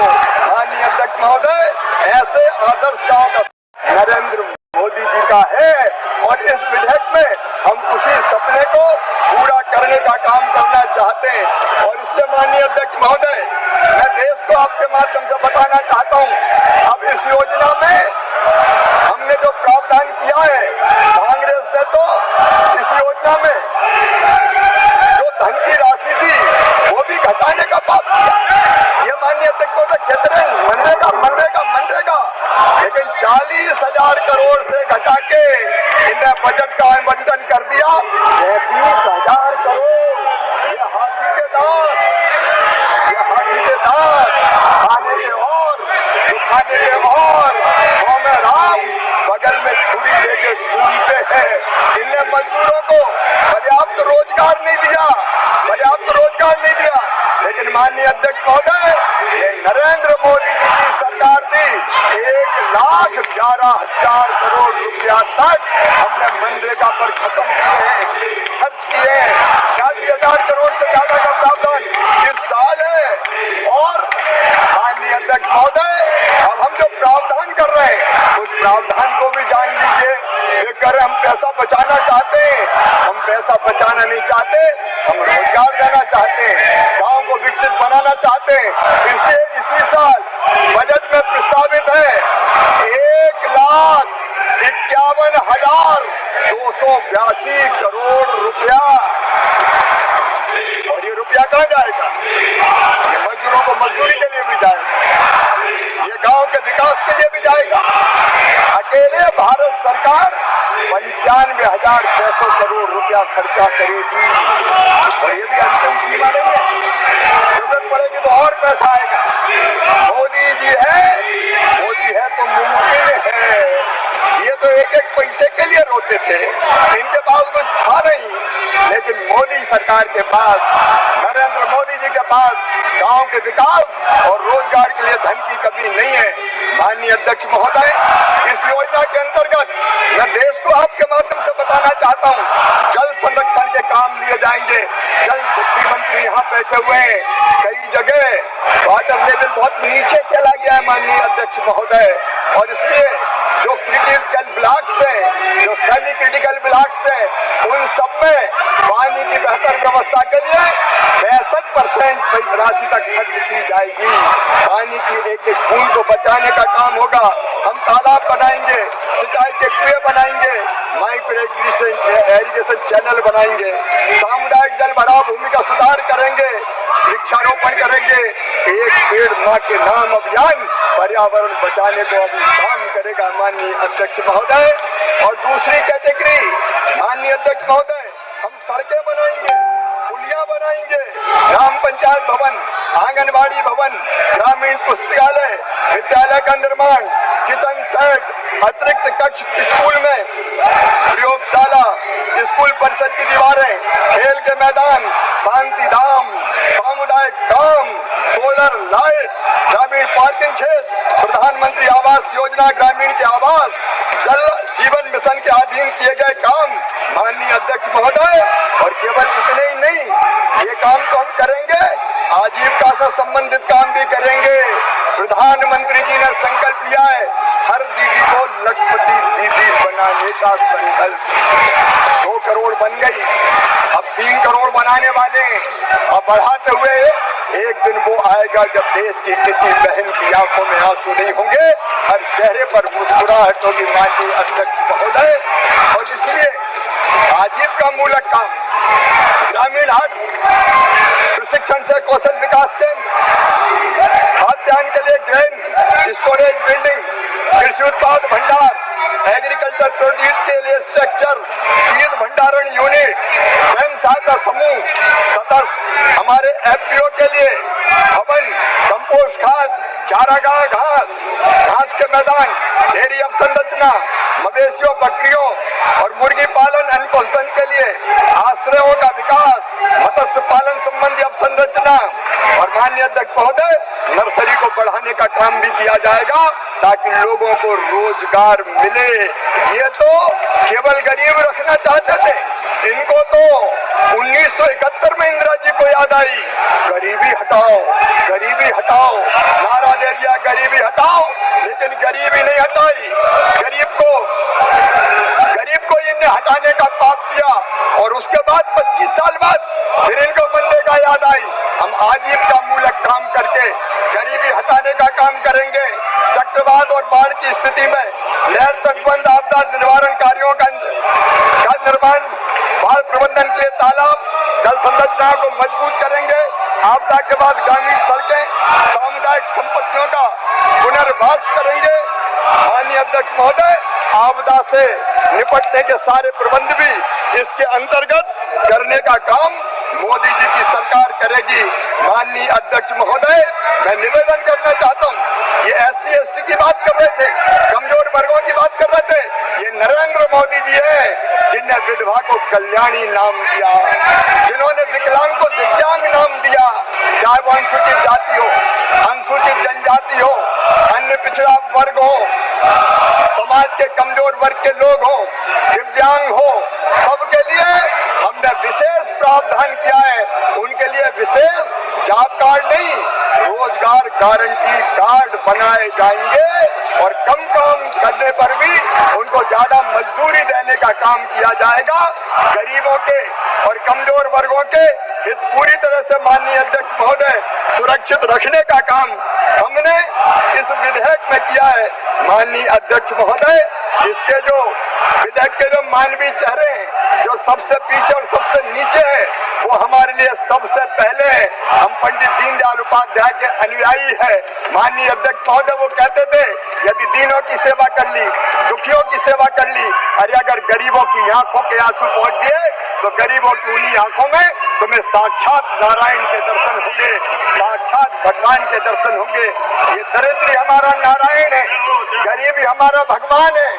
माननीय अध्यक्ष महोदय, ऐसे आदर्श गांव का नरेंद्र मोदी जी का है और इस विधेयक में हम उसी सपने को पूरा करने का काम करना चाहते हैं। और इससे माननीय अध्यक्ष महोदय, मैं देश को आपके माध्यम से बताना चाहता हूं, अब इस योजना में हमने जो प्रावधान किया है, कांग्रेस ने तो इस योजना में जो धन की राशि थी वो भी घटाने का बात किया। ये माननीय अध्यक्ष महोदय कहते रहे मनरेगा, लेकिन 40,000 करोड़ से घटा के इन्हें बजट का आवंटन कर दिया 33,000 करोड़। ये हाथी के दांत खाने के और दुखाने के और गाँव में राम बगल में छुरी लेके घूमते हैं। इन्हें मजदूरों को पर्याप्त रोजगार नहीं दिया, लेकिन माननीय अध्यक्ष महोदय, ये नरेंद्र मोदी जी की सरकार थी, 1,11,000 करोड़ रुपया तक हमने मनरेगा पर खत्म खर्च किए। 40,000 करोड़ से ज्यादा का प्रावधान इस साल है। और माननीय अध्यक्ष महोदय, अब हम जो प्रावधान कर रहे हैं उस प्रावधान को भी जान लीजिए। लेकर हम पैसा बचाना चाहते हैं, हम पैसा बचाना नहीं चाहते, हम रोजगार देना चाहते हैं, गांव को विकसित बनाना चाहते हैं। इसलिए इसी साल बजट में प्रस्तावित है 1,51,282 करोड़ रुपया। और ये रुपया कहाँ जाएगा? ये मजदूरों को मजदूरी के लिए भी जाएगा, ये गांव के विकास के लिए भी जाएगा। अकेले भारत सरकार 95,600 करोड़ रुपया खर्चा करेगी और ये भी अंतिम सीमा नहीं है, जरूरत पड़ेगी तो और पैसा आएगा। मोदी जी है तो मुमकिन है। ये तो एक पैसे के लिए रोते थे, इनके पास कुछ था नहीं, लेकिन मोदी सरकार के पास, नरेंद्र मोदी जी के पास गांव के विकास और रोजगार के लिए धन की कमी नहीं है। माननीय अध्यक्ष महोदय, इस योजना के अंतर्गत मैं देश को आपके माध्यम से बताना चाहता हूं, जल संरक्षण के काम लिए जाएंगे। जल शक्ति मंत्री यहाँ बैठे हुए हैं, कई जगह वाटर लेवल बहुत नीचे चला गया है माननीय अध्यक्ष महोदय, और इसलिए जो क्रिटिकल ब्लॉक्स हैं, जो सेमी क्रिटिकल ब्लॉक्स हैं, उन सब में पानी की बेहतर व्यवस्था के लिए 65% राशि तक खर्च की जाएगी। पानी की एक एक बूंद को बचाने का काम होगा। हम तालाब बनाएंगे, सिंचाई के कुएं बनाएंगे, माइक्रो इरिगेशन चैनल बनाएंगे, सामुदायिक जल भराव भूमि का सुधार करेंगे, वृक्षारोपण करेंगे। एक पेड़ मां के नाम अभियान पर्यावरण बचाने को अभी काम करेगा माननीय अध्यक्ष महोदय। और दूसरी कैटेगरी माननीय अध्यक्ष महोदय, हम सड़कें बनाएंगे, पुलिया बनाएंगे, ग्राम पंचायत भवन, आंगनबाड़ी भवन, ग्रामीण पुस्तकालय, विद्यालय का निर्माण, किचन सेट, अतिरिक्त कक्ष स्कूल में, प्रयोगशाला, स्कूल परिसर की दीवारें, खेल के मैदान, शांति धाम, सामुदायिक काम, सोलर लाइट, ग्रामीण पार्किंग क्षेत्र, प्रधानमंत्री आवास योजना ग्रामीण के आवास, जल जीवन मिशन के अधीन किए गए काम माननीय अध्यक्ष महोदय। और केवल इतने ही नहीं, ये काम तो हम करेंगे, आजीविका से संबंधित काम भी करेंगे। प्रधानमंत्री जी ने संकल्प लिया है हर दीदी को लखपति दीदी बनाने का संकल्प। 2 करोड़ बन गई, अब 3 करोड़ बनाने वाले हैं। और बढ़ाते हुए एक दिन वो आएगा जब देश की किसी बहन की आंखों में आंसू नहीं होंगे, हर चेहरे पर मुस्कुराहट होगी माननीय अध्यक्ष महोदय। और इसलिए आजीविका मूलक काम, ग्रामीण हाट प्रशिक्षण से कौशल विकास केंद्र, खाद्यान्न के लिए ग्रेन स्टोरेज बिल्डिंग, कृषि उत्पाद भंडार, एग्रीकल्चर प्रोड्यूस के लिए स्ट्रक्चर, शीत भंडारण यूनिट, स्वयं सहायता समूह सदस्य, हमारे एफपीओ के लिए भवन, कंपोस्ट खाद, चारागाह घास के मैदान, डेयरी अवसंरचना, मवेशियों बकरियों और मुर्गी पालन एवं पशुधन के लिए आश्रयों का विकास, मत्स्य पालन संबंधी अवसंरचना। और माननीय अध्यक्ष महोदय, नर्सरी को बढ़ाने का काम भी किया जाएगा ताकि लोगों को रोजगार मिले। ये तो केवल गरीब रखना चाहते थे, इनको तो 1971 में इंदिरा जी को याद आई, गरीबी हटाओ नारा दिया गरीबी हटाओ, लेकिन गरीबी नहीं हटाई। गरीब को इनने हटाने का पाप किया और उसके बाद 25 साल बाद फिर इनको मनरेगा याद आई। हम आजीब का मूलक काम करके गरीबी हटाने का काम करेंगे। चक्रवात और बाढ़ की स्थिति में नहर तटबंध आपदा निवारण कार्यों का निर्माण, बाढ़ प्रबंधन के लिए तालाब, जल संरचना को मजबूत करेंगे। आपदा के बाद ग्रामीण सड़कें, सामुदायिक संपत्तियों का पुनर्वास करेंगे। माननीय अध्यक्ष महोदय, आपदा से निपटने के सारे प्रबंध भी इसके अंतर्गत करने का काम मोदी जी की सरकार करेगी। माननीय अध्यक्ष महोदय, मैं निवेदन करना चाहता हूँ, ये SC/ST की बात कर रहे थे, कमजोर वर्गों की बात कर रहे थे, ये नरेंद्र मोदी जी है जिन्हें विधवा को कल्याणी नाम दिया, जिन्होंने विकलांग को दिव्यांग नाम दिया, चाहे वो अनुसूचित जाति हो, अनुसूचित जनजाति हो, अन्य पिछड़ा वर्ग हो, समाज के कमजोर वर्ग के लोग हो, दिव्यांग हो, सबके लिए हमने विशेष प्रावधान किया है। उनके लिए विशेष जॉब कार्ड नहीं, रोजगार गारंटी कार्ड बनाए जाएंगे और कम काम करने पर भी उनको ज्यादा मजदूरी देने का काम किया जाएगा। गरीबों के और कमजोर वर्गों के हित पूरी तरह से माननीय अध्यक्ष महोदय सुरक्षित रखने का काम हमने इस विधेयक में किया है। माननीय अध्यक्ष महोदय, इसके जो विधेयक के जो मानवीय चेहरे हैं, जो सबसे पीछे और सबसे नीचे है, वो हमारे लिए सबसे पहले है। हम पंडित दीनदयाल उपाध्याय के अनुयायी है। माननीय अध्यक्ष महोदय वो कहते थे, यदि दीनों की सेवा कर ली, दुखियों की सेवा कर ली, अरे अगर गरीबों की आंखों के आंसू पहुंच दिए तो गरीबों की उन्हीं आंखों में तुम्हें साक्षात नारायण के दर्शन होंगे, साक्षात भगवान के दर्शन होंगे। ये दरिद्री हमारा नारायण है, गरीबी हमारा भगवान है,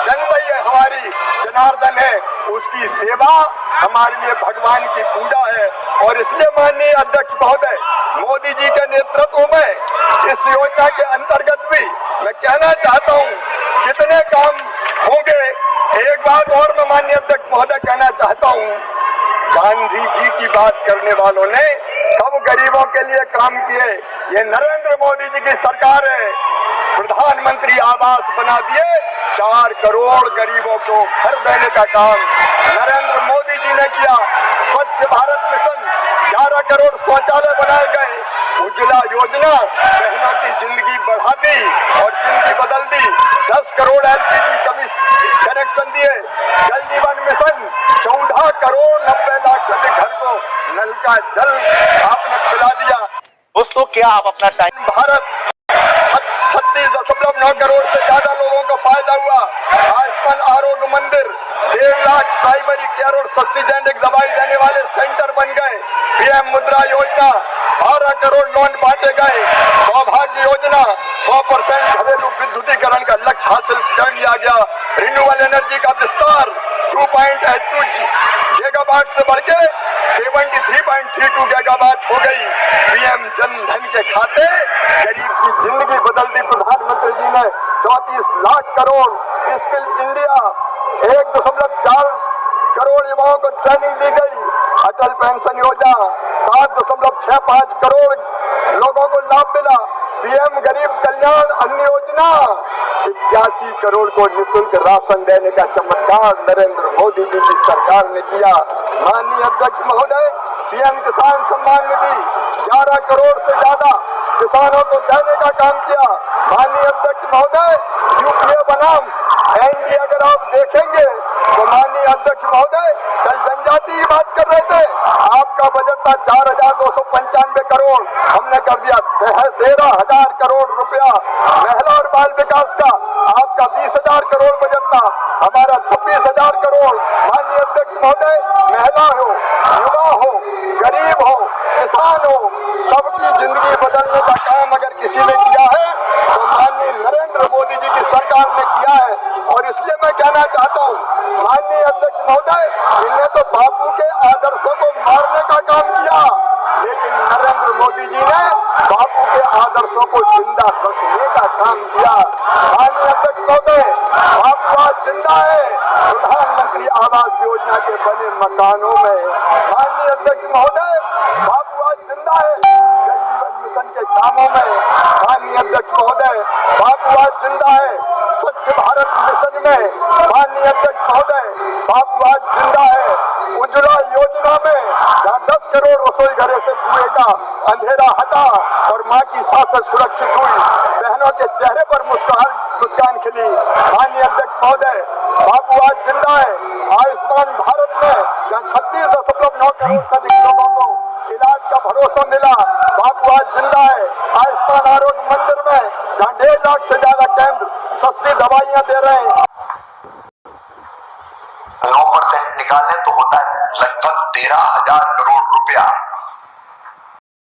जनता ही हमारी जनार्दन है, उसकी सेवा हमारे लिए भगवान की पूजा है। और इसलिए माननीय अध्यक्ष महोदय, मोदी जी के नेतृत्व में इस योजना के अंतर्गत भी मैं कहना चाहता हूँ कितने काम होंगे। एक बात और मैं माननीय अध्यक्ष महोदय कहना चाहता हूँ, गांधी जी की बात करने वालों ने कब गरीबों के लिए काम किए? ये नरेंद्र मोदी जी की सरकार है। प्रधानमंत्री आवास बना दिए, 4 करोड़ गरीबों को घर देने का काम नरेंद्र मोदी जी ने किया। स्वच्छ भारत मिशन, 11 करोड़ शौचालय बनाए गए। उज्ज्वला योजना बहनों की जिंदगी बढ़ा दी और जिंदगी बदल दी। 10 करोड़ LPG कनेक्शन दिए। जल जीवन मिशन, 14 करोड़ 90 लाख से अधिक घर को नल का जल आपने पिला दिया। दोस्तों, क्या आप अपना टाइम भारत 36.9 करोड़ से ज्यादा लोगों को फायदा हुआ। आयुष्मान आरोग्य मंदिर, 1.5 लाख प्राइमरी केयर और सस्ती जेनेरिक दवाई देने वाले सेंटर बन गए। PM मुद्रा योजना, 12 करोड़ लोन बांटे गए। सौभाग्य योजना, 100% घरेलू विद्युतीकरण का लक्ष्य हासिल कर लिया गया। रिन्यूएबल एनर्जी का विस्तार 2.82 गीगावाट से बढ़ के 73.32 गीगावाट हो गई। PM जन धन के खाते गरीब की जिंदगी बदल दी। प्रधानमंत्री जी ने 34 लाख करोड़ स्किल इंडिया, 1.4 करोड़ युवाओं को ट्रेनिंग दी गई। अटल पेंशन योजना, 7.65 करोड़ लोगों को लाभ मिला। PM गरीब कल्याण अन्न योजना, 81 करोड़ को निःशुल्क राशन देने का चमत्कार नरेंद्र मोदी जी की सरकार ने किया। माननीय अध्यक्ष महोदय, PM किसान सम्मान निधि, 11 करोड़ से ज्यादा किसानों को देने का काम किया। माननीय अध्यक्ष महोदय, UPA बनाम NDA अगर आप देखेंगे तो माननीय अध्यक्ष महोदय, कल जनजाति की बात कर रहे थे, आपका बजट था 4,295 करोड़, हमने कर दिया 13,000 करोड़ रुपया। महिला और बाल विकास का आपका 20,000 करोड़ बजट था, हमारा 26,000 करोड़। माननीय अध्यक्ष महोदय, महिला हो, युवा हो, गरीब हो, किसान हो, सबकी जिंदगी बदलने का काम अगर किसी ने किया है तो माननीय नरेंद्र मोदी जी की सरकार ने किया है। और इसलिए मैं कहना चाहता हूँ, माननीय अध्यक्ष महोदय, इन्हें तो बापू के आदर्शों को मारने का काम किया, लेकिन नरेंद्र मोदी जी ने बापू के आदर्शों को जिंदा रखने का काम किया। माननीय अध्यक्ष महोदय, बापू आज जिंदा है प्रधानमंत्री आवास योजना के बने मकानों में। माननीय अध्यक्ष महोदय, बापू आज जिंदा है जल जीवन शासन के कामों में माननीय अध्यक्ष महोदय बापू आज जिंदा है। स्वच्छ भारत मिशन में माननीय अध्यक्ष महोदय बापू आज जिंदा है। उज्ज्वला योजना में जहाँ 10 करोड़ रसोई घरों से कुएं का अंधेरा हटा और माँ की सांसें सुरक्षित हुई, बहनों के चेहरे पर मुस्कान खिली। माननीय अध्यक्ष महोदय बापू आज जिंदा है। आयुष्मान भारत में जहाँ 36.9 करोड़ से अधिक लोगों को इलाज का भरोसा मिला, बापू आज जिंदा है। आयुष्मान आरोग्य मंदिर में जहाँ 1.5 लाख से ज्यादा केंद्र सस्ती दवाइयां दे रहे हैं। 9% निकालें तो होता है लगभग 13,000 करोड़ रुपया।